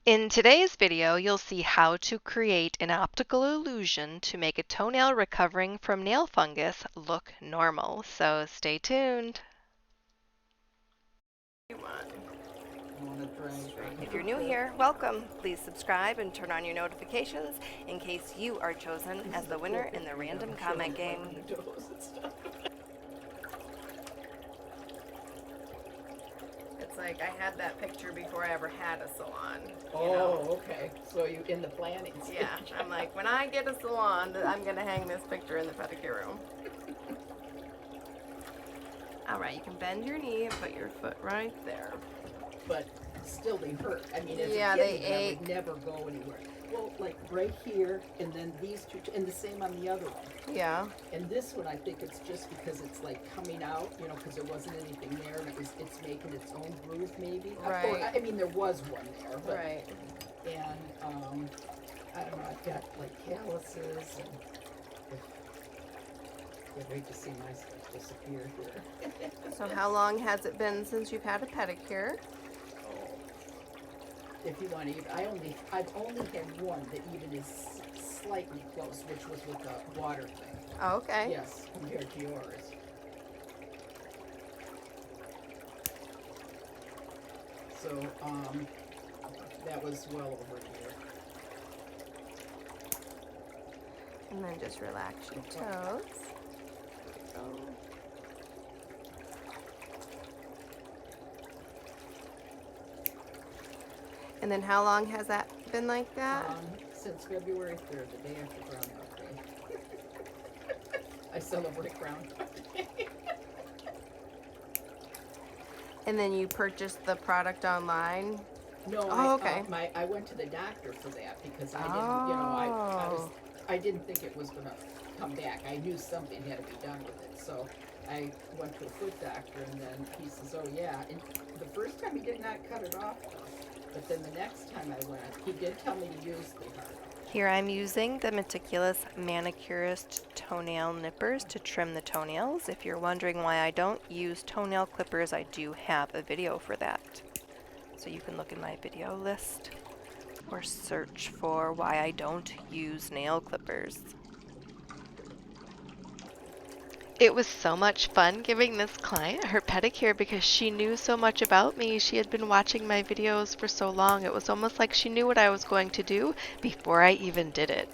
In today's video, you'll see how to create an optical illusion to make a toenail recovering from nail fungus look normal. So stay tuned. If you're new here, welcome. Please subscribe and turn on your notifications in case you are chosen as the winner in the random comment game. It's like I had that picture before I ever had a salon. Okay. So you in the planning stage. Yeah, I'm like, when I get a salon, I'm going to hang this picture in the pedicure room. All right, you can bend your knee and put your foot right there. But still they hurt. I mean, as Yeah, a they kid, ache. would never go anywhere. Well, like right here, and then these two, and the same on the other one. Yeah. And this one, I think it's just because it's like coming out, you know, because there wasn't anything there, and it's making its own groove, maybe. Right. I mean, there was one there, but Right. and I don't know. I've got like calluses and. Can't wait to see my stuff disappear here. So how long has it been since you've had a pedicure? Oh. If you want to even, I've only had one that even is slightly close, which was with the water thing. Oh, okay. Yes, compared to yours. So, that was well over a year. And then just relax your toes. Oh. And then how long has that been like that? Since February 3rd, the day after Groundhog Day. I celebrate Groundhog Day. And then you purchased the product online? No, Oh, okay. I went to the doctor for that because I didn't, you know, I didn't think it was gonna come back. I knew something had to be done with it, so I went to a foot doctor, and then he says, "Oh yeah." And the first time he did not cut it off, but then the next time I went, he did tell me to use the hard. Here I'm using the Meticulous Manicurist toenail nippers to trim the toenails. If you're wondering why I don't use toenail clippers, I do have a video for that. So you can look in my video list or search for why I don't use nail clippers. It was so much fun giving this client her pedicure because she knew so much about me. She had been watching my videos for so long. It was almost like she knew what I was going to do before I even did it.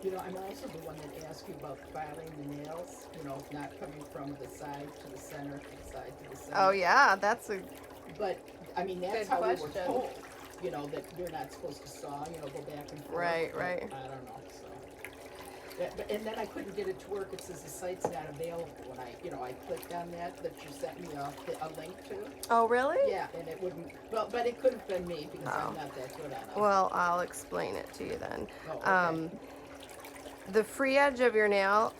You know, I'm also the one that asked you about filing the nails, you know, not coming from the side to the center, to the side to the center. Oh yeah, that's a But, I mean, that's good how we were question. told, you know, that you're not supposed to saw, you know, go back and forth. Right, but right. I don't know, so. And then I couldn't get it to work. It says the site's not available. When I clicked on that you sent me a link to. Oh really? Yeah, and it wouldn't, well, but it could have been me because Oh. I'm not that good on it. Well, I'll explain it to you then. Oh, okay. The free edge of your nail,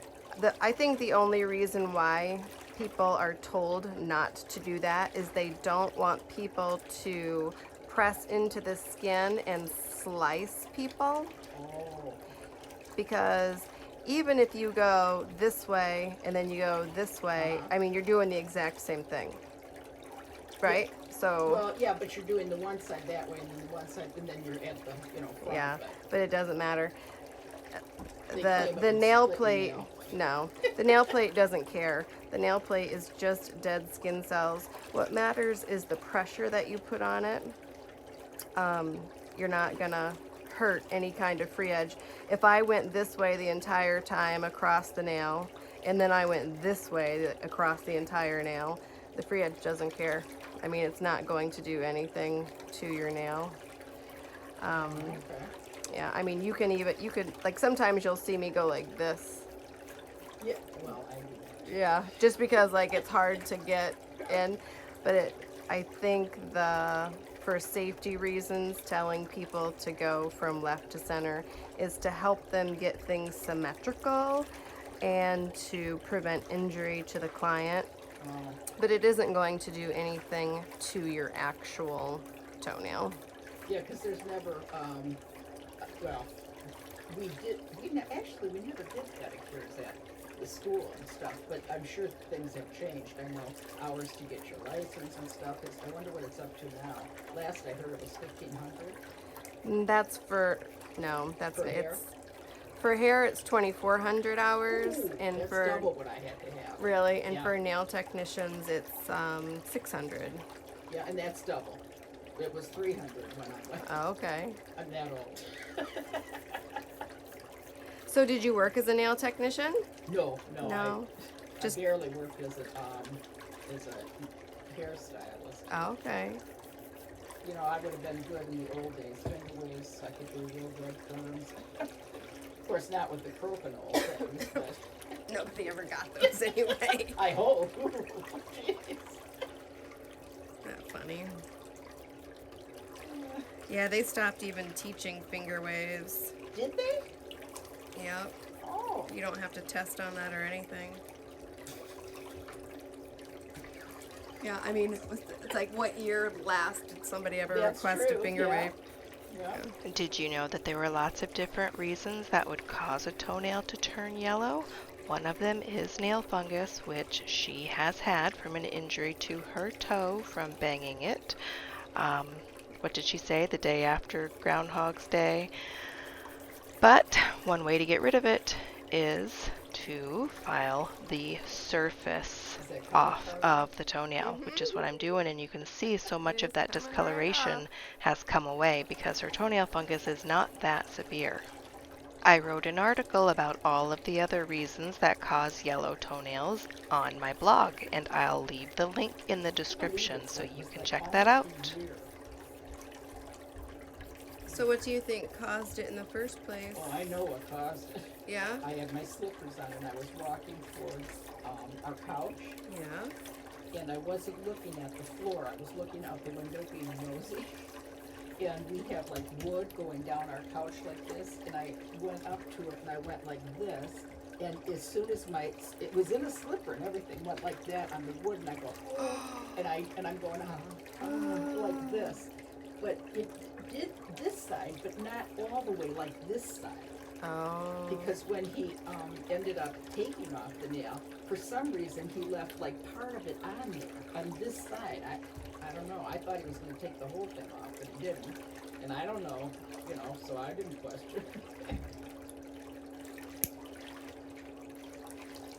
I think the only reason why people are told not to do that is they don't want people to press into the skin and slice people. Oh. Because even if you go this way and then you go this way, I mean, you're doing the exact same thing, right? So Well, yeah, but you're doing the one side that way and then the one side, and then you're at the, you know, front yeah, of it. but it doesn't matter. They The claim it would nail split the plate, nail. no, the nail plate doesn't care. The nail plate is just dead skin cells. What matters is the pressure that you put on it. You're not gonna hurt any kind of free edge. If I went this way the entire time across the nail, and then I went this way across the entire nail, the free edge doesn't care. I mean, it's not going to do anything to your nail. Okay. Yeah, I mean, you could, like, sometimes you'll see me go like this. Yeah, well, I do that. Yeah, just because, like, it's hard to get in. But I think for safety reasons, telling people to go from left to center is to help them get things symmetrical and to prevent injury to the client. But it isn't going to do anything to your actual toenail. Yeah, because there's never, well, actually, we never did pedicures at the school and stuff, but I'm sure things have changed. I know hours to get your license and stuff. I wonder what it's up to now. Last I heard it was 1,500. That's for, no, that's, For hair? it's, for hair it's 2,400 hours, Ooh, and that's for, double what I had to have. really, and Yeah. for nail technicians it's 600. Yeah, and that's double. It was 300 when I went. Oh, okay. I'm that old. So did you work as a nail technician? No. No. I barely worked as a hairstylist. Oh, okay. You know, I would have been good in the old days. Finger waves, I could do real good firms. Of course, not with the crokinole things, but Nobody ever got those anyway. I hope. Jeez. Not funny. Yeah, they stopped even teaching finger waves. Did they? Yep. Oh. You don't have to test on that or anything. Yeah, I mean, it's like, what year last did somebody ever That's request true, a finger yeah. wave? Yeah. Did you know that there were lots of different reasons that would cause a toenail to turn yellow? One of them is nail fungus, which she has had from an injury to her toe from banging it. What did she say? The day after Groundhog's Day. But one way to get rid of it is to file the surface Is that off correct? of the toenail, which is what I'm doing, and you can see so much of that discoloration has come away because her toenail fungus is not that severe. I wrote an article about all of the other reasons that cause yellow toenails on my blog, and I'll leave the link in the description so you can check that out. So what do you think caused it in the first place? Oh, I know what caused it. Yeah? I had my slippers on and I was walking towards our couch, Yeah? and I wasn't looking at the floor. I was looking out the window being nosy. And we have like wood going down our couch like this, and I went up to it and I went like this, and as soon as it was in a slipper and everything went like that on the wood, and I go, oh, and I'm going like this, but it did this side, but not all the way like this side. Oh. Because when he ended up taking off the nail, for some reason he left like part of it on there, on this side. I don't know. I thought he was going to take the whole thing off, but he didn't. And I don't know, so I didn't question.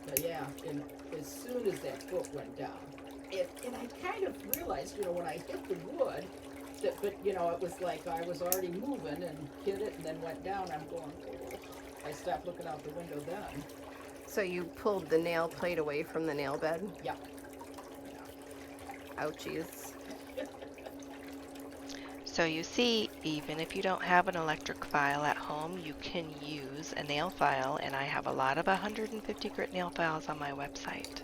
But yeah, and as soon as that foot went down, and I kind of realized, when I hit the wood, but it was like I was already moving and hit it and then went down. I'm going, oh. I stopped looking out the window then. So you pulled the nail plate away from the nail bed? Yeah. Ouchies. So you see, even if you don't have an electric file at home, you can use a nail file, and I have a lot of 150 grit nail files on my website.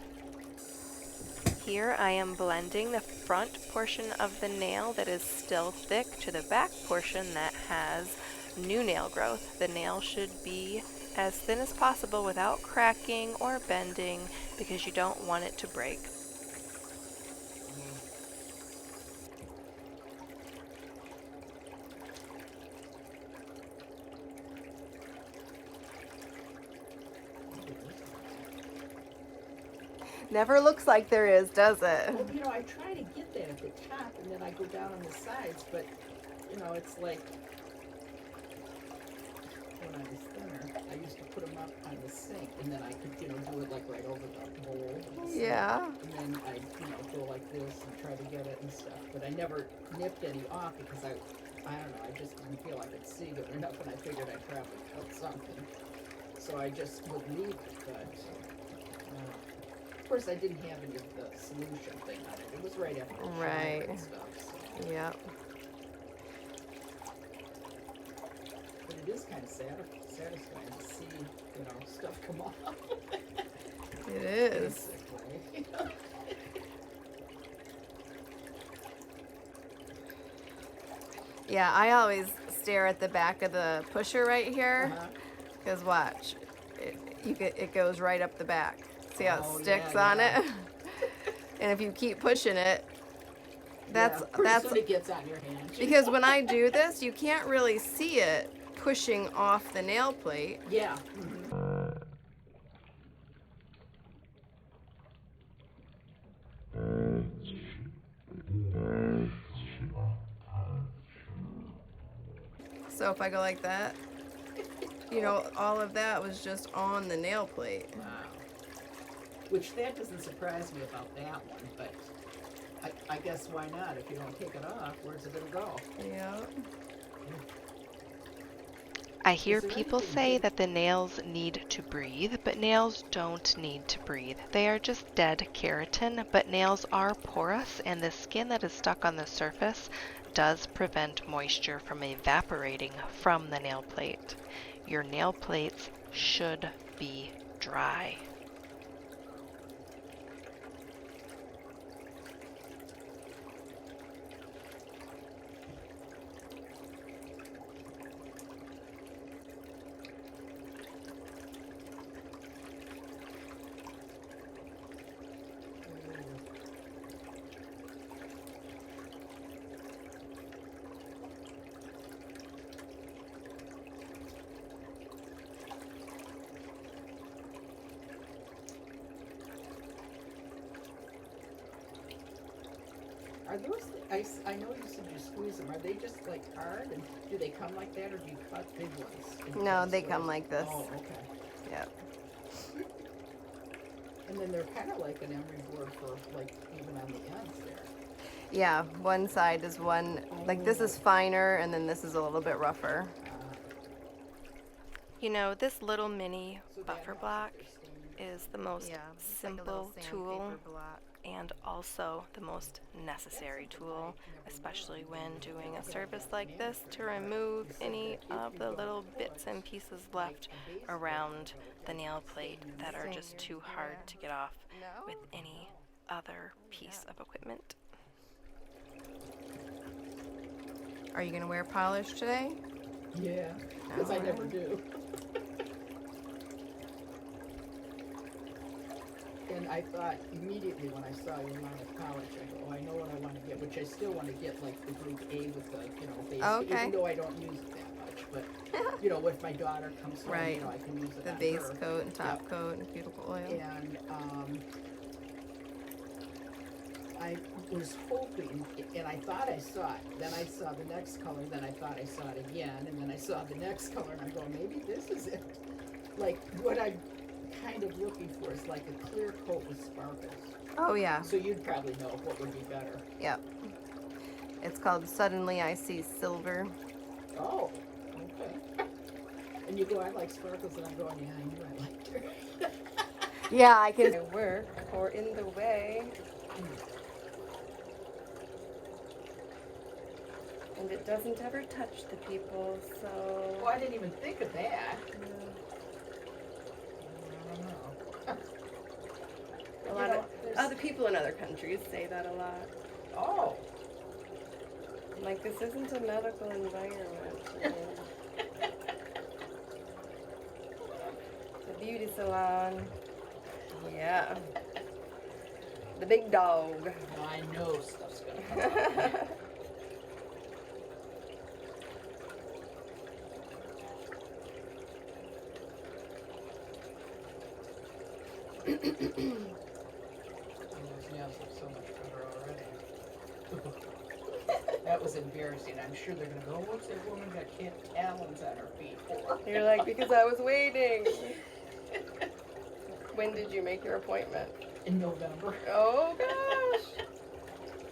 Here I am blending the front portion of the nail that is still thick to the back portion that has new nail growth. The nail should be as thin as possible without cracking or bending because you don't want it to break. Never looks like there is, does it? Well, I try to get that at the top, and then I go down on the sides, but, it's like, when I was thinner, I used to put them up on the sink, and then I could, do it, like, right over the bowl. And the sink. Yeah. And then I'd, go like this and try to get it and stuff, but I never nipped any off because I don't know, I just didn't feel I could see good enough, and I figured I'd probably cut something. So I just would leave it, but, of course, I didn't have any of the solution thing on it. It was right after the shower and stuff. So. Yep. But it is kind of satisfying to see, stuff come off. It is. Basically. Yeah, I always stare at the back of the pusher right here, because watch, it goes right up the back. See how it sticks on it? And if you keep pushing it, that's pretty soon it gets on your hand. because when I do this, you can't really see it pushing off the nail plate. Yeah. So if I go like that, you know, all of that was just on the nail plate. Wow. Which that doesn't surprise me about that one, but I guess why not? If you don't take it off, where's it gonna go? Yeah. I hear Is there people anything say big- that the nails need to breathe, but nails don't need to breathe. They are just dead keratin, but nails are porous, and the skin that is stuck on the surface does prevent moisture from evaporating from the nail plate. Your nail plates should be dry. Are those, I know you said you squeeze them, are they just like hard, and do they come like that, or do you cut big ones? No, they come like this. Oh, okay. Yep. And then they're kind of like an emery board for, like, even on the ends there. Yeah, one side is one, like this is finer and then this is a little bit rougher. You know, this little mini So that buffer helps block if they're stained. is the most Yeah, it's like a little simple tool sandpaper block. and also the most necessary tool, especially when doing a service like this, to remove any of the little bits and pieces left around the nail plate that are just too hard to get off with any other piece of equipment. Are you gonna wear polish today? Yeah, because I never do. And I thought immediately when I saw your line of polish, I go, oh, I know what I want to get, which I still want to get like the group A with the, you know, base, Okay. even though I don't use it that much. But, you know, if my daughter comes home, Right. you know, I can use it The on base her. coat and top Yep. coat and cuticle oil. And I was hoping, and I thought I saw it. Then I saw the next color, then I thought I saw it again, and then I saw the next color, and I'm going, maybe this is it. Like, what I'm kind of looking for is like a clear coat with sparkles. Oh yeah, So you'd probably know what would be better. yep. It's called Suddenly I See Silver. Oh, okay. And you go, I like sparkles, and I'm going, yeah, I knew I liked her. Yeah, I can work or in the way. And it doesn't ever touch the people, so. Oh, I didn't even think of that. I don't know. A lot of other people in other countries say that a lot. Oh. I'm like, this isn't a medical environment. The beauty salon. Yeah. The big dog. I know stuff's gonna come out. Those nails look so much better already. That was embarrassing. I'm sure they're gonna go, what's that woman got talons on her feet for? You're like, because I was waiting. When did you make your appointment? In November. Oh gosh.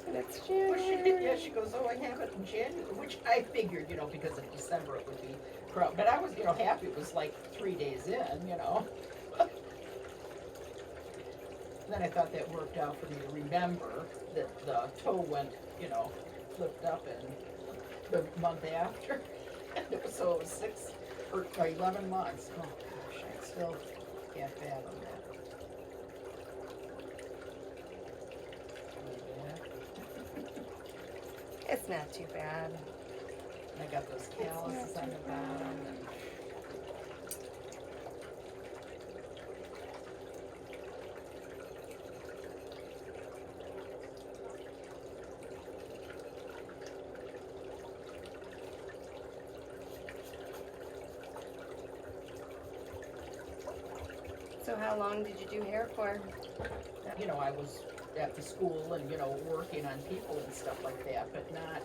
And it's Well, January. she goes, oh, I have it in January, which I figured, you know, because of December it would be, but I was, you know, happy it was like 3 days in, you know. Then I thought that worked out for me to remember that the toe went, you know, flipped up in the month after. So it was 6 or 11 months. Oh gosh, I still can't fathom that. It's not too bad. And I got those calluses on the bottom. And So how long did you do hair for? You know, I was at the school and, you know, working on people and stuff like that, but not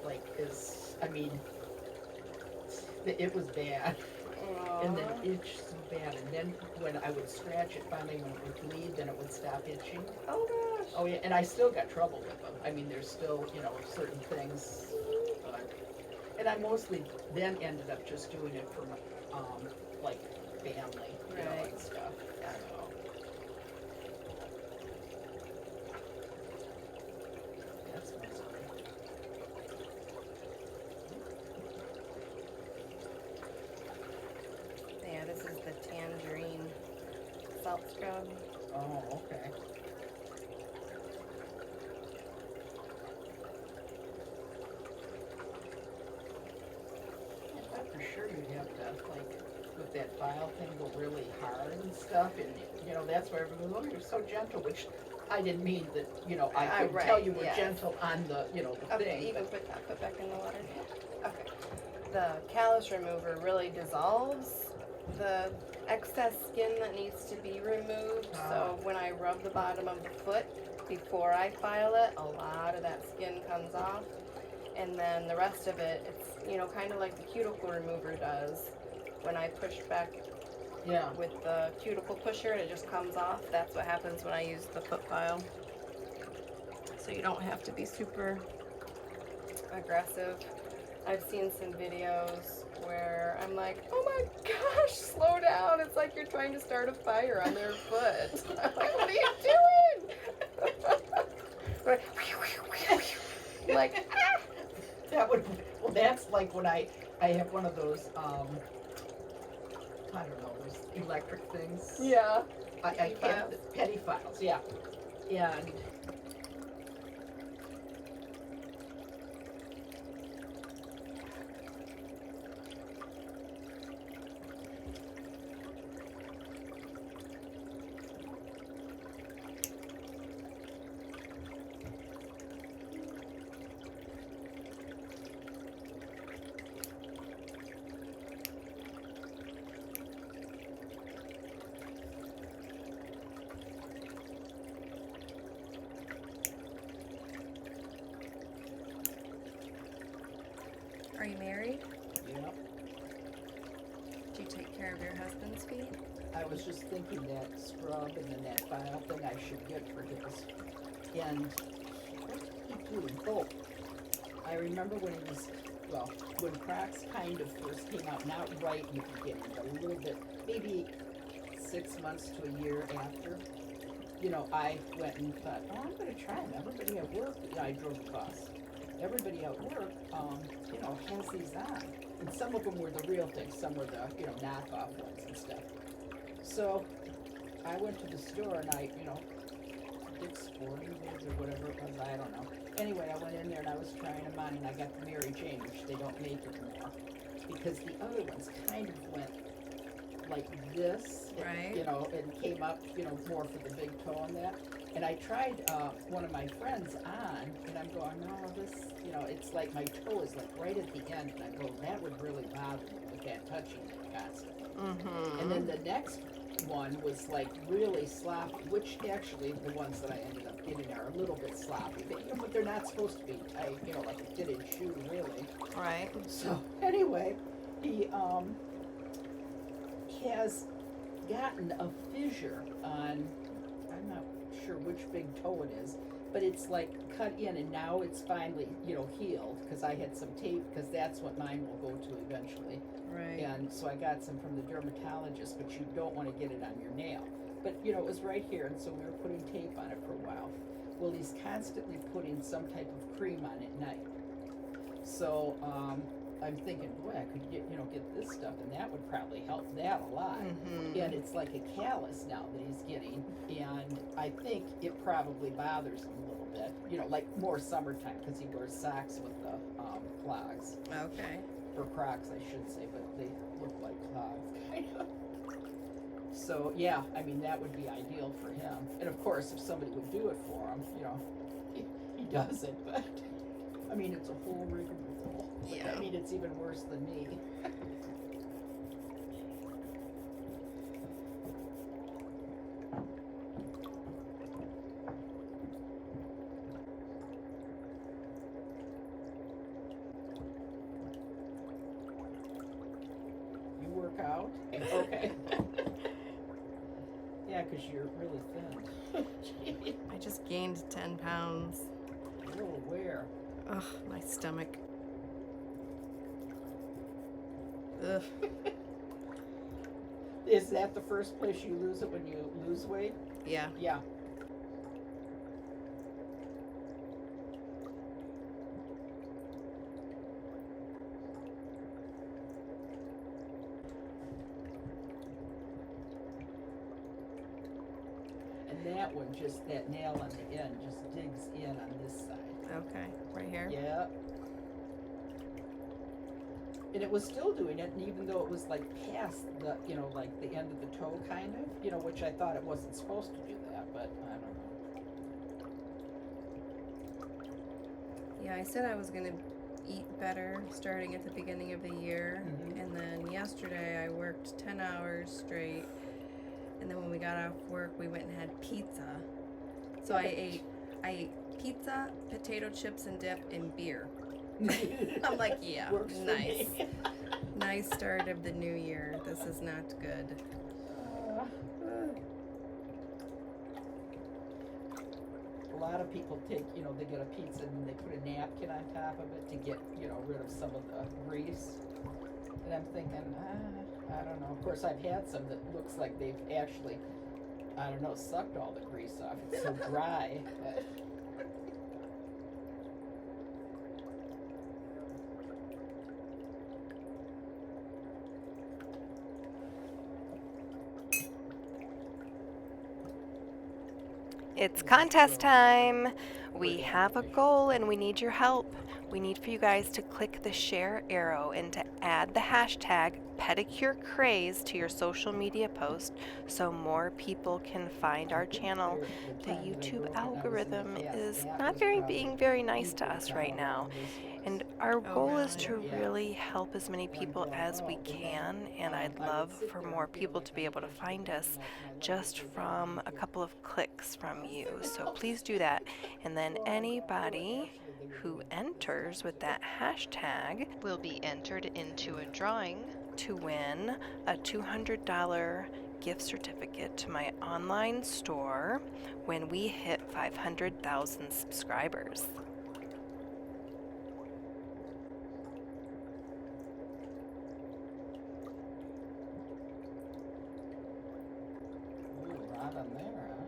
like I mean, it was bad. And then itch so bad, and then when I would scratch it, finally when it would bleed, then it would stop itching. Oh gosh. Oh yeah, and I still got trouble with them. I mean, there's still, you know, certain things, and I mostly then ended up just doing it for like family, you know, Right. and stuff. So. That's mostly. Yeah, this is the tangerine salt scrub. Oh, okay. I thought for sure you'd have to, like, with that file thing, go really hard and stuff, and, you know, that's why everyone goes, oh, you're so gentle, which I didn't mean that, you know, I couldn't tell you were yes. gentle on the, you know, the Okay, thing. even put back in the water. Okay. The callus remover really dissolves the excess skin that needs to be removed. So when I rub the bottom of the foot before I file it, a lot of that skin comes off. And then the rest of it, it's, you know, kind of like the cuticle remover does. When I push back Yeah. with the cuticle pusher, it just comes off. That's what happens when I use the foot file. So you don't have to be super aggressive. I've seen some videos where I'm like, oh my gosh, slow down. It's like you're trying to start a fire on their foot. I'm like, what are you doing? Like, That would, well, that's like when I have one of those, I don't know, those electric things. yeah. I can't, petty files, yeah. And Are you married? yeah, Do you take care of your husband's feet? I was just thinking that scrub and then that file thing I should get for his. And what did he do? Oh, I remember when he was, well, when Crocs kind of first came out, not right in the beginning, but a little bit, maybe 6 months to a year after, you know, I went and thought, oh, I'm going to try them. Everybody at work, you know, I drove the bus. Everybody at work, you know, has these on. And some of them were the real things, some were the, you know, knockoff ones and stuff. So I went to the store and I, you know, Dick's Sporting Goods or whatever it was, I don't know. Anyway, I went in there and I was trying them on and I got the Mary Jane, which they don't make anymore. Because the other ones kind of went like this, Right. you know, and came up, you know, more for the big toe and that. And I tried one of my friends on, and I'm going, no, this, you know, it's like my toe is like right at the end, and I go, that would really bother me with that touching it constantly. Mm-hmm. And then the next one was like really sloppy, which actually the ones that I ended up getting are a little bit sloppy, but, you know, but they're not supposed to be tight, you know, like a fitted shoe, really. Right. So anyway, he has gotten a fissure on, I'm not sure which big toe it is, but it's like cut in and now it's finally, you know, healed, because I had some tape, because that's what mine will go to eventually. Right. And so I got some from the dermatologist, but you don't want to get it on your nail. But, you know, it was right here, and so we were putting tape on it for a while. Well, he's constantly putting some type of cream on at night. So, I'm thinking, boy, I could get this stuff, and that would probably help that a lot. Mm-hmm. And it's like a callus now that he's getting, and I think it probably bothers him a little bit, you know, like more summertime, because he wears socks with the clogs, Okay. or Crocs, I should say, but they look like clogs, kind of. So, yeah, I mean, that would be ideal for him. And of course, if somebody would do it for him, you know, he does it, but, I mean, it's a whole rigmarole. Yeah. I mean, it's even worse than me. work out? Okay. Yeah, because you're really thin. I just gained 10 pounds. Oh, where? Ugh, my stomach. Ugh. Is that the first place you lose it when you lose weight? Yeah. Yeah. And that one, just that nail on the end, just digs in on this side. Okay, right here. Yeah. And it was still doing it, and even though it was like past the, you know, like the end of the toe kind of, you know, which I thought it wasn't supposed to do that, but I don't know. Yeah, I said I was gonna eat better starting at the beginning of the year, and then yesterday I worked 10 hours straight, and then when we got off work we went and had pizza. So I ate pizza, potato chips and dip, and beer. I'm like, yeah, Works for nice. me. Nice start of the new year. This is not good. A lot of people take, you know, they get a pizza and then they put a napkin on top of it to get, you know, rid of some of the grease. And I'm thinking, I don't know. Of course, I've had some that looks like they've actually, I don't know, sucked all the grease off. It's so dry. It's contest time. We have a goal and we need your help. We need for you guys to click the share arrow and to add the hashtag pedicure craze to your social media post so more people can find our channel. The YouTube algorithm is not being very nice to us right now. And our goal is to really help as many people as we can, and I'd love for more people to be able to find us just from a couple of clicks from you. So please do that. And then anybody who enters with that hashtag will be entered into a drawing to win a $200 gift certificate to my online store when we hit 500,000 subscribers. Ooh, right on there, huh?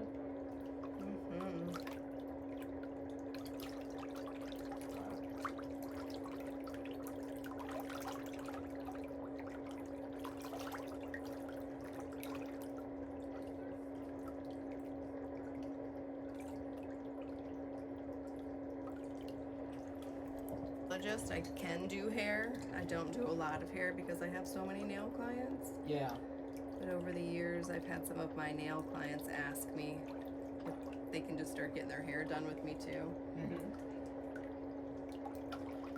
I can do hair. I don't do a lot of hair because I have so many nail clients. Yeah. But over the years, I've had some of my nail clients ask me if they can just start getting their hair done with me too.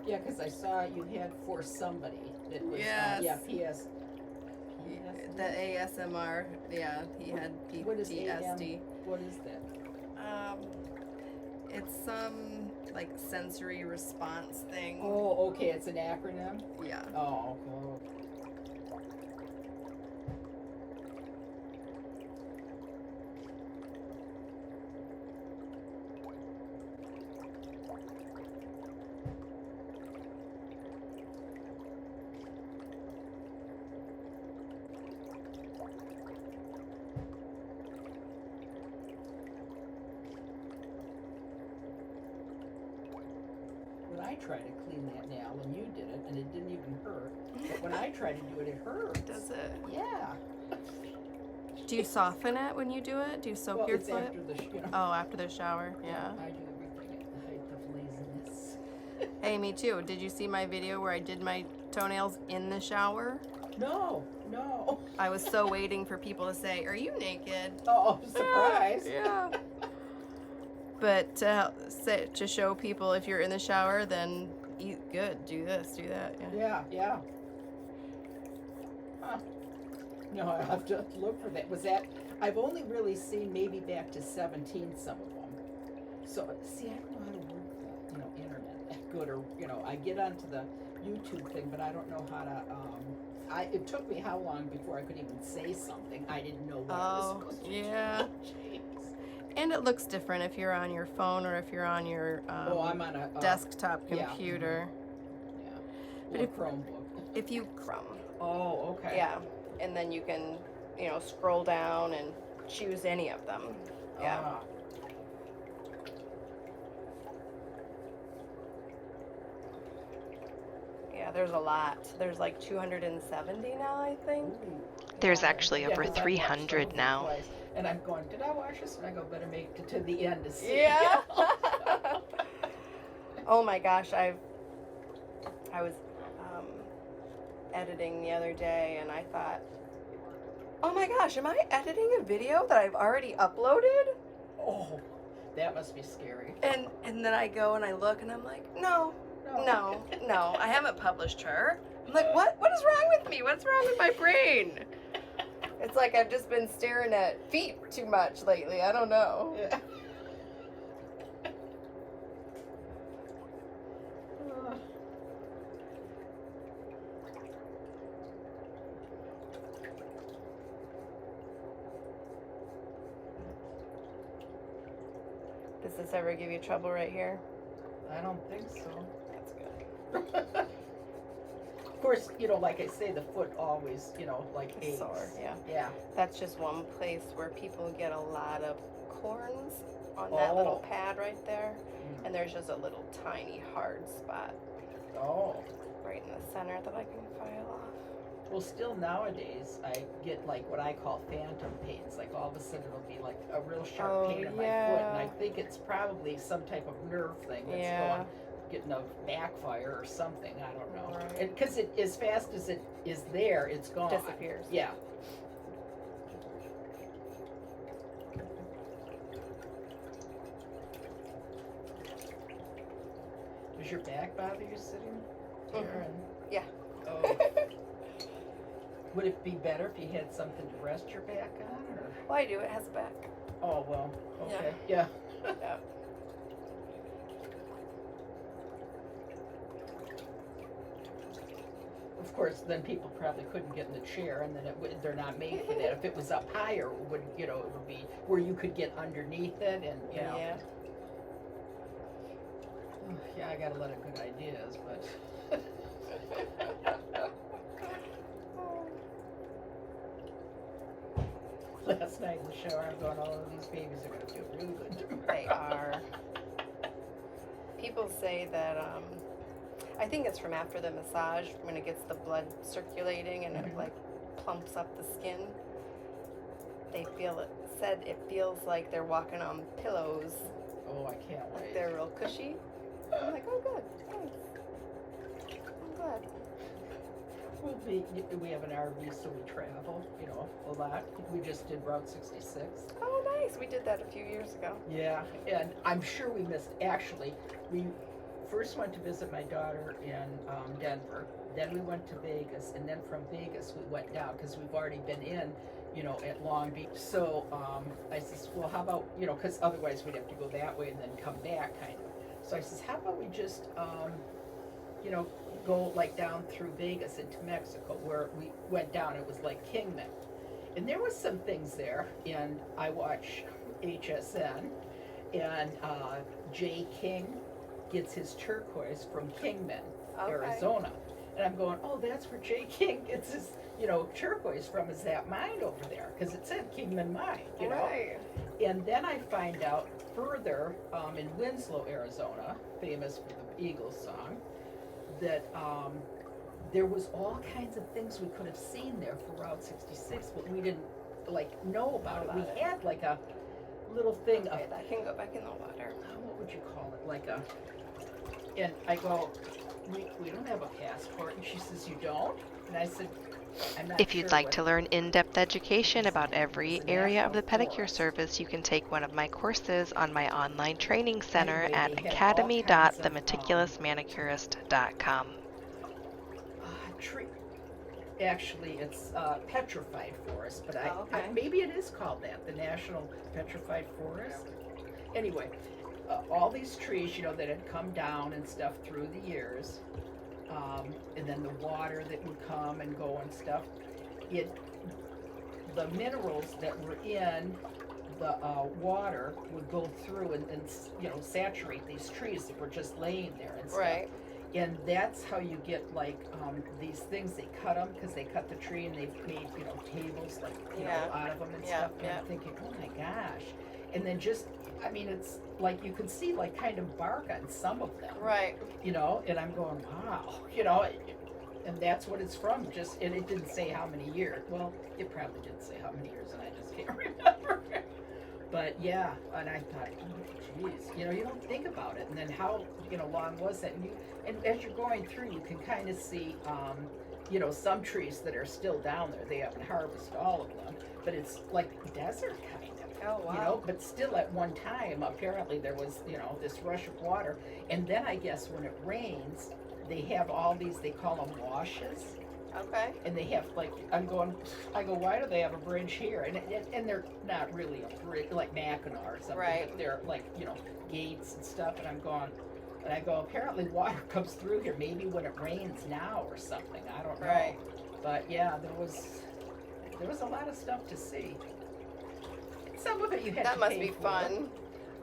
Yeah, because I saw you had for somebody that was, Yes. PS. The ASMR, yeah, he had What is PTSD. What is that? It's some like sensory response thing. Oh, okay, it's an acronym? Yeah. Oh, okay. When I tried to clean that nail, and you did it, and it didn't even hurt. But when I tried to do it, it hurt. Does it? Yeah. Do you soften it when you do it? Do you soak Well, your it's foot? after the, Oh, after the shower, yeah. I do everything at the height of laziness. Hey, me too. Did you see my video where I did my toenails in the shower? No. I was so waiting for people to say, "Are you naked?" Oh, surprise. Yeah. But to show people if you're in the shower, then eat good. Do this, do that. Yeah. Yeah. Huh. No, I'll have to look for that. Was that, I've only really seen maybe back to 17 some of them. So, see, I don't know how to work the, internet that good, or, I get onto the YouTube thing, but I don't know how to, it took me how long before I could even say something? I didn't know what I was Oh, supposed to yeah. do. Jeez. And it looks different if you're on your phone or if you're on your I'm on a desktop yeah, computer. Yeah. But Or if- Chromebook. If you crumb, Oh, okay. yeah, and then you can, scroll down and choose any of them. Yeah. Ah. Yeah, there's a lot. There's like 270 now, I think. Ooh. There's Yeah, actually yeah, over 'cause I've watched 300 those now. twice, and I'm going, did I watch this? And I go, better make it to the end to see. Yeah. Oh my gosh, I was editing the other day and I thought, oh my gosh, am I editing a video that I've already uploaded? Oh, that must be scary. And then I go and I look and I'm like, no, I haven't published her. I'm like, what is wrong with me? What's wrong with my brain? It's like I've just been staring at feet too much lately. I don't know. Yeah. Does this ever give you trouble right here? I don't think so. That's good. Of course, like I say, the foot always, like It's aches. sore, yeah. Yeah. That's just one place where people get a lot of corns on that little pad right there. Mm. And there's just a little tiny hard spot Oh. right in the center that I can file off. Well, still nowadays, I get like what I call phantom pains. Like all of a sudden it'll be like a real sharp pain in my foot, and I think it's probably some type of nerve thing that's getting a backfire or something. I don't know. Right. Because as fast as it is there, it's gone. Disappears. Yeah. Does your back bother you sitting there? Mhm. Yeah. Oh. Would it be better if you had something to rest your back on, or? Well, I do. It has a back. Oh, well, okay, yeah. Yeah. Of course, then people probably couldn't get in the chair, and then they're not made for that. If it was up higher, it would be where you could get underneath it, and, Yeah. Yeah, I got a lot of good ideas, but. Last night in the shower, I'm going, oh, these babies are going to feel really good tomorrow. They are. People say that, I think it's from after the massage when it gets the blood circulating and it like plumps up the skin. They said it feels like they're walking on pillows. Oh, I can't Like wait. they're real cushy. I'm like, oh good, thanks. I'm glad. We have an RV, so we travel, a lot. We just did Route 66. Oh nice, we did that a few years ago. Yeah, and I'm sure we missed, actually, we first went to visit my daughter in Denver, then we went to Vegas, and then from Vegas we went down, because we've already been in, at Long Beach. So I says, well, how about, because otherwise we'd have to go that way and then come back, kind of. So I says, how about we just, go like down through Vegas into Mexico, where we went down, it was like Kingman. And there was some things there, and I watch HSN, and Jay King gets his turquoise from Kingman, Okay. Arizona. And I'm going, oh, that's where Jay King gets his, turquoise from, is that mine over there? Because it said Kingman Mine, Right. And then I find out further in Winslow, Arizona, famous for the Eagles song, that there was all kinds of things we could have seen there for Route 66, but we didn't know about it. We had like a little thing Okay, of, that can go back in the water. what would you call it? And I go, we don't have a passport. And she says, you don't? And I said, I'm not If you'd sure like what- to learn in-depth education about every It's a area of the national pedicure forest. service, you can take one of my courses on my online training center Anyway, at they had all kinds of, academy.themeticulousmanicurist.com. Tree. Actually, it's petrified forest, but okay. maybe it is called that, the National Petrified Forest. Anyway, all these trees, that had come down and stuff through the years, and then the water that would come and go and stuff. The minerals that were in the water would go through and saturate these trees that were just laying there and stuff. Right. And that's how you get like these things. They cut them because they cut the tree and they've made tables like out of them and stuff. And I'm thinking, oh my gosh. And then it's like you can see like kind of bark on some of them. Right. And I'm going, wow. And that's what it's from. And it didn't say how many years. Well, it probably didn't say how many years, and I just can't remember. But yeah, and I thought, oh, geez, you don't think about it. And then how long was that? And as you're going through, you can kind of see, some trees that are still down there. They haven't harvested all of them, but it's like desert kind of. Oh, wow. But still at one time, apparently there was, this rush of water. And then I guess when it rains, they have all these, they call them washes. Okay. And they have I go, why do they have a bridge here? And they're not really a bridge, like Mackinac or something. Right. But they're like, gates and stuff. And I'm going, and I go, apparently water comes through here, maybe when it rains now or something. I don't know. Right. But yeah, there was a lot of stuff to see. Some of it you had to pay for. That must be fun.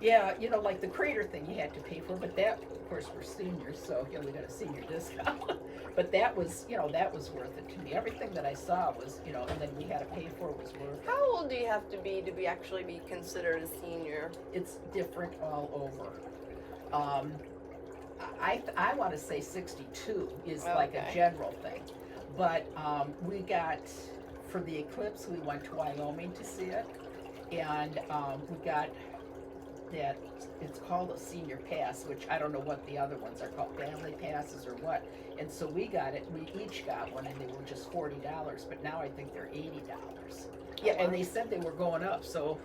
Yeah, like the crater thing you had to pay for, but that, of course, we're seniors, so we got a senior discount. But that was worth it to me. Everything that I saw was, and then we had to pay for was worth it. How old do you have to be actually be considered a senior? It's different all over. I want to say 62 is like a general thing, but we got, for the eclipse, we went to Wyoming to see it, and we got that, it's called a senior pass, which I don't know what the other ones are called, family passes or what. And so we got it, we each got one, and they were just $40, but now I think they're $80. Yeah, and they said they were going up, so,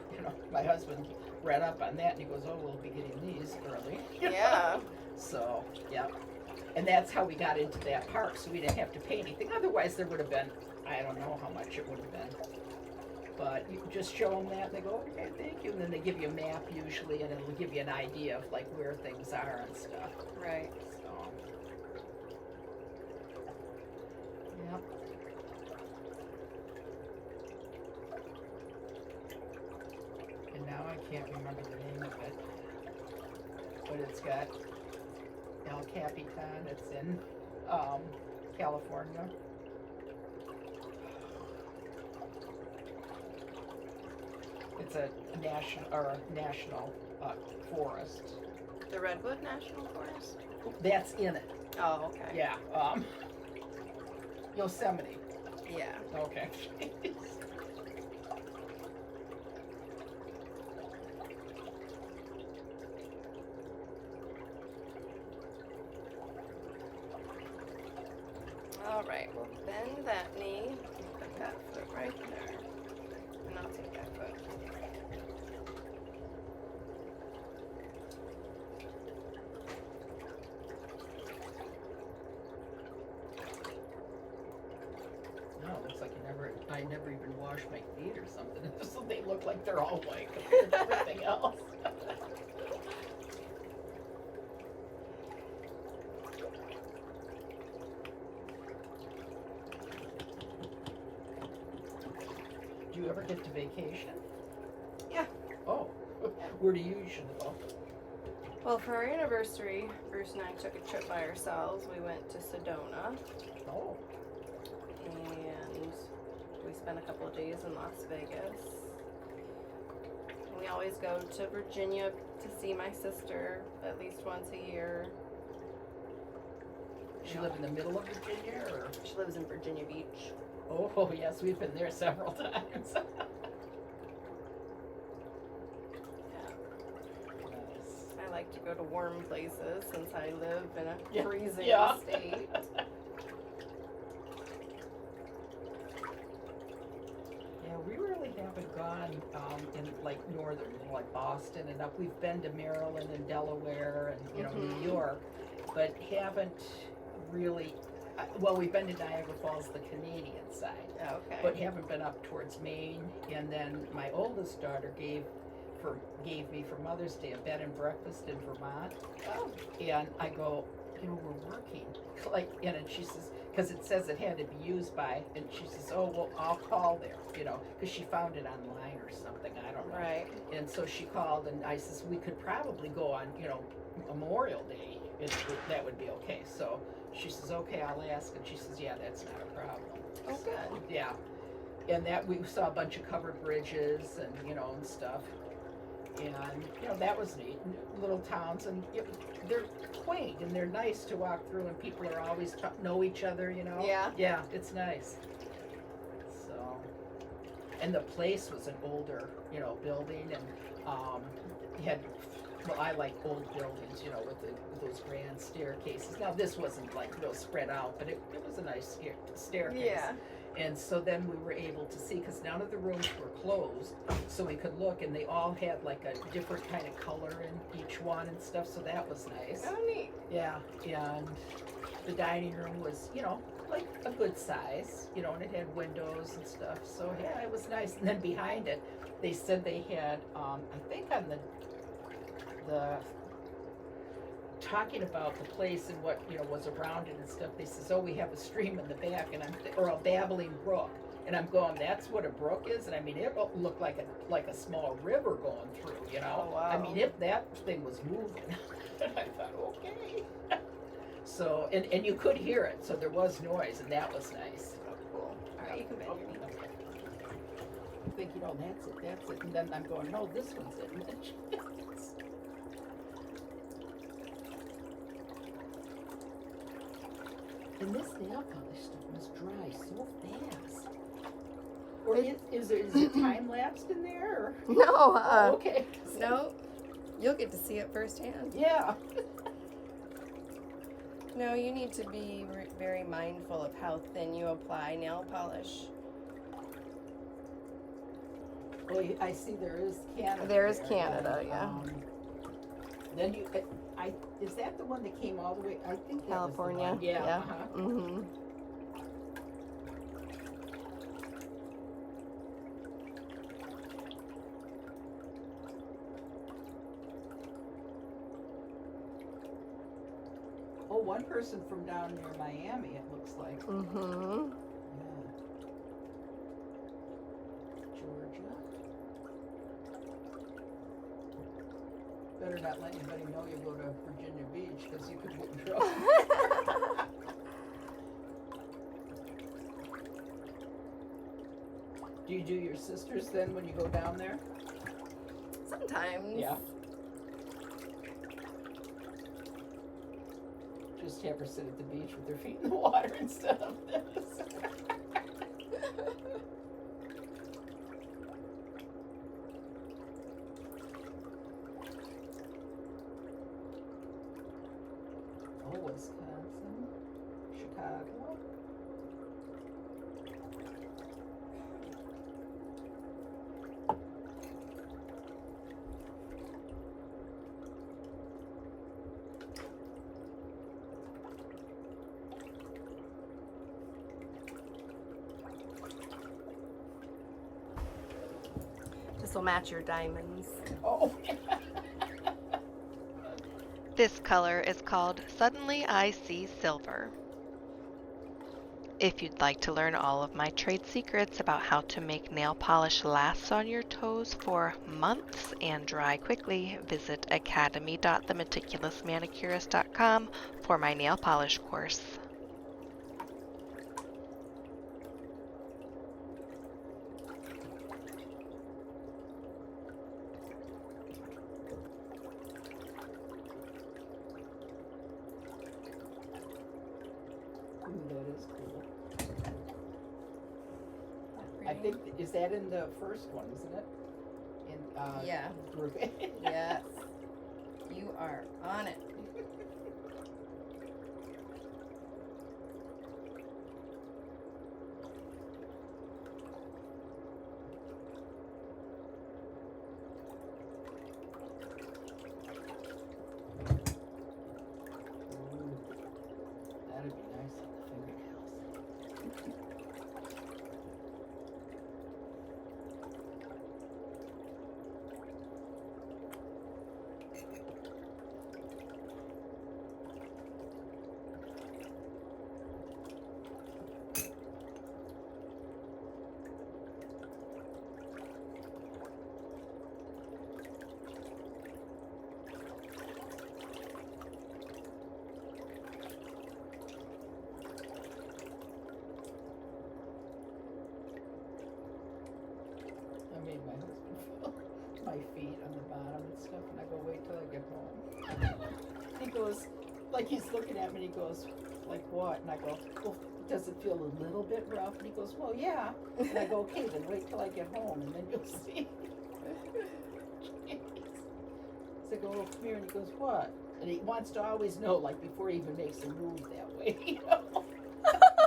my husband read up on that, and he goes, oh, we'll be getting these early. Yeah. So, yeah. And that's how we got into that park, so we didn't have to pay anything. Otherwise, there would have been, I don't know how much it would have been. But you just show them that, and they go, okay, thank you. And then they give you a map usually, and it'll give you an idea of like where things are and stuff. Right. So, yep. And now I can't remember the name of it, but it's got El Capitan. It's in California. It's a national forest. The Redwood National Forest? That's in it. Oh, okay. Yeah. Yosemite. Yeah. Okay. All right. Well, bend that knee. Put that foot right there. And I'll take that foot. No, it looks like I never even wash my feet or something. So they look like they're all white compared to everything else. Do you ever get to vacation? Yeah. Oh, where do you usually go? Well, for our anniversary, Bruce and I took a trip by ourselves. We went to Sedona. Oh. And we spent a couple of days in Las Vegas. We always go to Virginia to see my sister at least once a year. She live in the middle of Virginia, or? She lives in Virginia Beach. Oh, yes, we've been there several times. I like to go to warm places since I live in a freezing state. Yeah, we really haven't gone in like northern, like Boston and up. We've been to Maryland and Delaware and New York, but haven't really. Well, we've been to Niagara Falls, the Canadian side, but haven't been up towards Maine. And then my oldest daughter gave me for Mother's Day a bed and breakfast in Vermont. Oh. And I go, we're working. Like, and she says, because it says it had to be used by, and she says, oh, well, I'll call there, because she found it online or something, I don't know. Right. And so she called, and I says, we could probably go on, Memorial Day, that would be okay. So she says, okay, I'll ask, and she says, yeah, that's not a problem. Oh, good. Yeah. And that we saw a bunch of covered bridges and, and stuff. And, that was neat. Little towns, and they're quaint and they're nice to walk through, and people are always know each other, Yeah. Yeah, it's nice. So, and the place was an older, building, and you had, well, I like old buildings, with those grand staircases. Now, this wasn't like real spread out, but it was a nice staircase. Yeah. And so then we were able to see, because none of the rooms were closed, so we could look, and they all had like a different kind of color in each one and stuff, so that was nice. Oh, neat. Yeah, and the dining room was, like a good size, and it had windows and stuff, so yeah, it was nice. And then behind it, they said they had, I think on the talking about the place and what was around it and stuff, they says, oh, we have a stream in the back, and or a babbling brook, and I'm going, that's what a brook is? And I mean, it looked like a small river going through, Oh, wow. I mean, if that thing was moving. I thought, okay. So, and you could hear it, so there was noise, and that was nice. Oh, cool. All right, you can bend your knee. I think, that's it, and then I'm going, no, this one's it. And this nail polish stuff must dry so fast. Or is it time lapsed in there? Or? No, Oh, okay. no. You'll get to see it firsthand. Yeah. No, you need to be very mindful of how thin you apply nail polish. Well, I see there is Canada. There is Canada, yeah. Then is that the one that came all the way? I think that California. Was the one. Yeah. Yeah. Uh-huh. Mm-hmm. Oh, one person from down near Miami, it looks like. Mm-hmm. Yeah. Georgia. Better not let anybody know you go to Virginia Beach, because you could get in trouble. Do you do your sisters then when you go down there? Sometimes. Yeah. Just have her sit at the beach with her feet in the water and stuff. Oh, Wisconsin, Chicago. This will match your diamonds. Oh. This color is called Suddenly I See Silver. If you'd like to learn all of my trade secrets about how to make nail polish last on your toes for months and dry quickly, visit academy.themeticulousmanicurist.com for my nail polish course. That is cool. I think, is that in the first one, isn't it? Yeah. Group. Yes. You are on it. That'd be nice on the fingernails. my feet on the bottom and stuff, and I go, wait till I get home. He goes, like he's looking at me, and he goes, like what? And I go, well, does it feel a little bit rough? And he goes, well, yeah. And I go, okay, then wait till I get home, and then you'll see. So I go, oh, come here, and he goes, what? And he wants to always know, like, before he even makes a move that way, you know?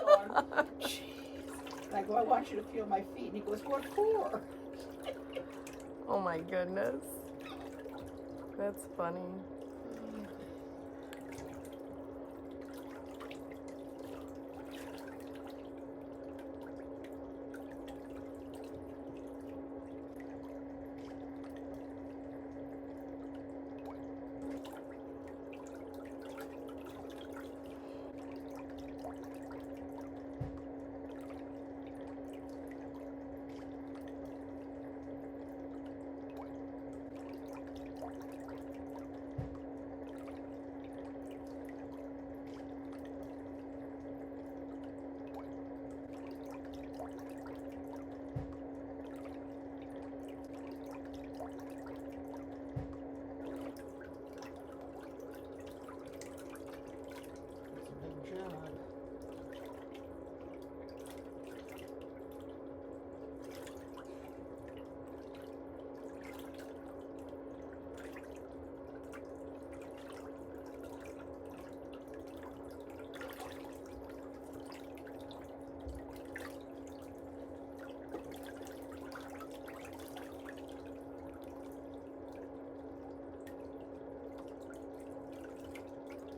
Going, jeez. And I go, I want you to feel my feet. And he goes, what for? Oh my goodness. That's funny.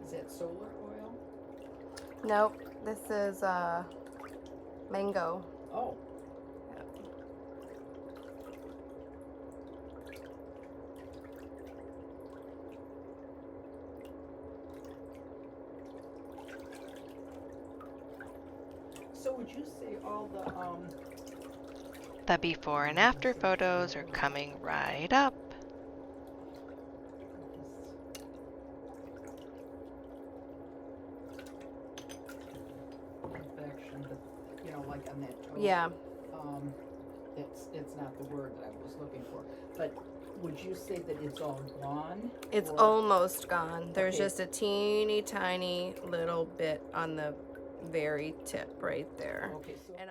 Is that solar oil? Nope, this is mango. Oh. So would you say all The before and after photos are coming right up. infection, you know, like on that toe? Yeah. It's not the word that I was looking for. But would you say that it's all gone? It's or- almost gone. There's Okay. just a teeny tiny little bit on the very tip right there. Okay, so And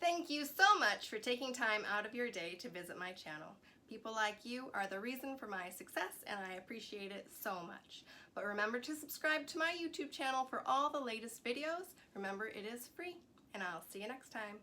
Thank you so much for taking time out of your day to visit my channel. People like you are the reason for my success, and I appreciate it so much. But remember to subscribe to my YouTube channel for all the latest videos. Remember, it is free, and I'll see you next time.